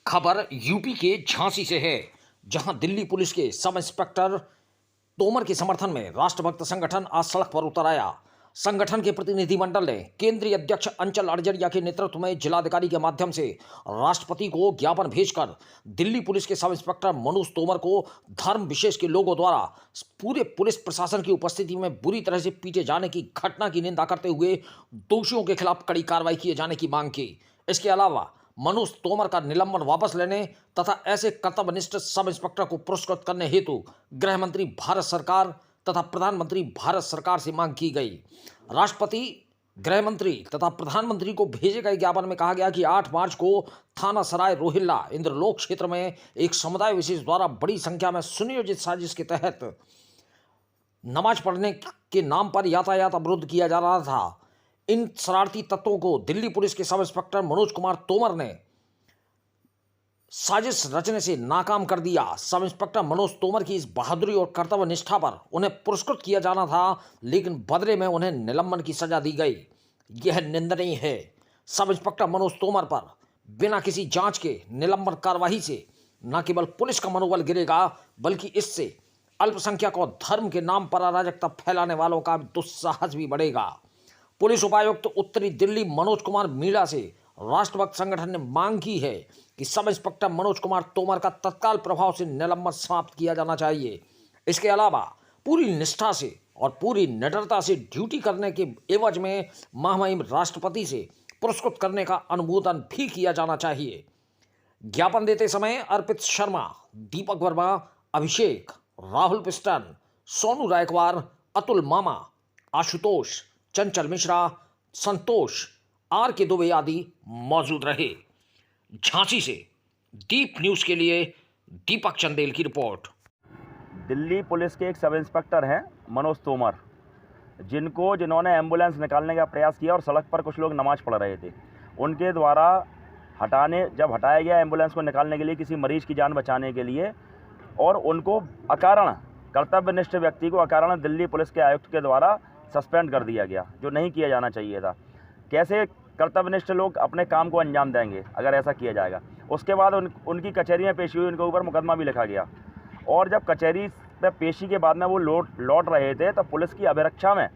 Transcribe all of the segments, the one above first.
खबर यूपी के झांसी से है, जहां दिल्ली पुलिस के सब इंस्पेक्टर तोमर के समर्थन में राष्ट्रभक्त संगठन आज सड़क पर उतर आया। संगठन के प्रतिनिधिमंडल ने केंद्रीय अध्यक्ष अंचल अड़जड़िया के नेतृत्व में जिलाधिकारी के माध्यम से राष्ट्रपति को ज्ञापन भेजकर दिल्ली पुलिस के सब इंस्पेक्टर मनोज तोमर को धर्म विशेष के लोगों द्वारा पूरे पुलिस प्रशासन की उपस्थिति में बुरी तरह से पीटे जाने की घटना की निंदा करते हुए दोषियों के खिलाफ कड़ी कार्रवाई किए जाने की मांग की। इसके अलावा मनोज तोमर का निलंबन वापस लेने तथा ऐसे कर्तव्यनिष्ठ सब इंस्पेक्टर को पुरस्कृत करने हेतु गृह मंत्री भारत सरकार तथा प्रधानमंत्री भारत सरकार से मांग की गई। राष्ट्रपति, गृह मंत्री तथा प्रधानमंत्री को भेजे गए ज्ञापन में कहा गया कि 8 मार्च को थाना सराय रोहिल्ला इंद्रलोक क्षेत्र में एक समुदाय विशेष द्वारा बड़ी संख्या में सुनियोजित साजिश के तहत नमाज पढ़ने के नाम पर यातायात अवरुद्ध किया जा रहा था। इन शरारती तत्वों को दिल्ली पुलिस के सब इंस्पेक्टर मनोज कुमार तोमर ने साजिश रचने से नाकाम कर दिया। सब इंस्पेक्टर मनोज तोमर की इस बहादुरी और कर्तव्य निष्ठा पर उन्हें पुरस्कृत किया जाना था, लेकिन बदले में उन्हें निलंबन की सजा दी गई। यह निंदनीय है। सब इंस्पेक्टर मनोज तोमर पर बिना किसी जांच के निलंबन कार्रवाई से न केवल पुलिस का मनोबल गिरेगा, बल्कि इससे अल्पसंख्यक और धर्म के नाम पर अराजकता फैलाने वालों का दुस्साहस भी बढ़ेगा। पुलिस उपायुक्त उत्तरी दिल्ली मनोज कुमार मीणा से राष्ट्रभक्त संगठन ने मांग की है कि सब इंस्पेक्टर मनोज कुमार तोमर का तत्काल प्रभाव से निलंबन समाप्त किया जाना चाहिए। इसके अलावा पूरी निष्ठा से और पूरी निडरता से ड्यूटी करने के एवज में महामहिम राष्ट्रपति से पुरस्कृत करने का अनुमोदन भी किया जाना चाहिए। ज्ञापन देते समय अर्पित शर्मा, दीपक वर्मा, अभिषेक, Rahul piston, Sonu Raikwar, Atul mama, Ashutosh, Chanchal Mishra, Santosh, are के दुबे आदि मौजूद रहे। झांसी से दीप न्यूज के लिए दीपक चंदेल की रिपोर्ट। दिल्ली पुलिस के एक सब इंस्पेक्टर हैं मनोज तोमर, जिन्होंने एम्बुलेंस निकालने का प्रयास किया और सड़क पर कुछ लोग नमाज पढ़ रहे थे। उनके द्वारा जब हटाया गया एम्बुलेंस को निकालने के लिए किसी मरीज की जान बचाने के लिए, और उनको अकारण, कर्तव्यनिष्ठ व्यक्ति को अकारण दिल्ली पुलिस के आयुक्त के द्वारा सस्पेंड कर दिया गया, जो नहीं किया जाना चाहिए था। कैसे कर्तव्यनिष्ठ लोग अपने काम को अंजाम देंगे अगर ऐसा किया जाएगा। उसके बाद उनकी कचहरी में पेशी हुई, उनके ऊपर मुकदमा भी लिखा गया। और जब कचहरी में पेशी के बाद में वो लौट रहे थे, तो पुलिस की अभिरक्षा में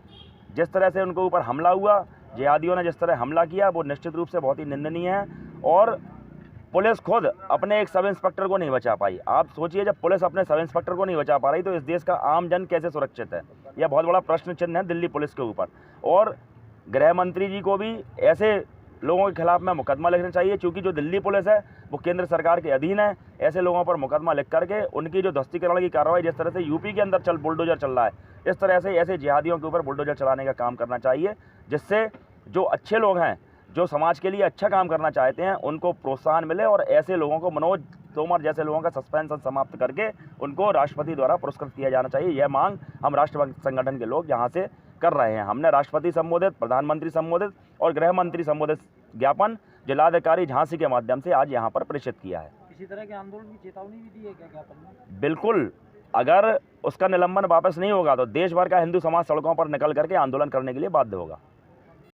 जिस तरह से उनके ऊपर हमला हुआ, जिहादियों ने जिस तरह हमला किया, वो निश्चित रूप से बहुत ही निंदनीय है। और पुलिस खुद अपने एक सब इंस्पेक्टर को नहीं बचा पाई। आप सोचिए, जब पुलिस अपने सब इंस्पेक्टर को नहीं बचा पा रही, तो इस देश का आम जन कैसे सुरक्षित है? यह बहुत बड़ा प्रश्न चिन्ह है दिल्ली पुलिस के ऊपर। और गृह मंत्री जी को भी ऐसे लोगों के खिलाफ में मुकदमा लिखना चाहिए, क्योंकि जो दिल्ली पुलिस है वो केंद्र सरकार के अधीन है। ऐसे लोगों पर मुकदमा लिख करके उनकी जो ध्वस्तीकरण की कार्रवाई, जिस तरह से यूपी के अंदर बुलडोजर चल रहा है, इस तरह से ऐसे जिहादियों के ऊपर बुलडोजर चलाने का काम करना चाहिए, जिससे जो अच्छे लोग हैं, जो समाज के लिए अच्छा काम करना चाहते हैं, उनको प्रोत्साहन मिले। और ऐसे लोगों को, मनोज तोमर जैसे लोगों का सस्पेंशन समाप्त करके उनको राष्ट्रपति द्वारा पुरस्कृत किया जाना चाहिए। यह मांग हम राष्ट्रभक्त संगठन के लोग यहाँ से कर रहे हैं। हमने राष्ट्रपति संबोधित, प्रधानमंत्री संबोधित और गृह मंत्री संबोधित ज्ञापन जिलाधिकारी झांसी के माध्यम से आज यहाँ पर प्रेषित किया है। इसी तरह के आंदोलन की चेतावनी भी दी है क्या ज्ञापन में? बिल्कुल, अगर उसका निलंबन वापस नहीं होगा तो देश भर का हिंदू समाज सड़कों पर निकल करके आंदोलन करने के लिए बाध्य होगा।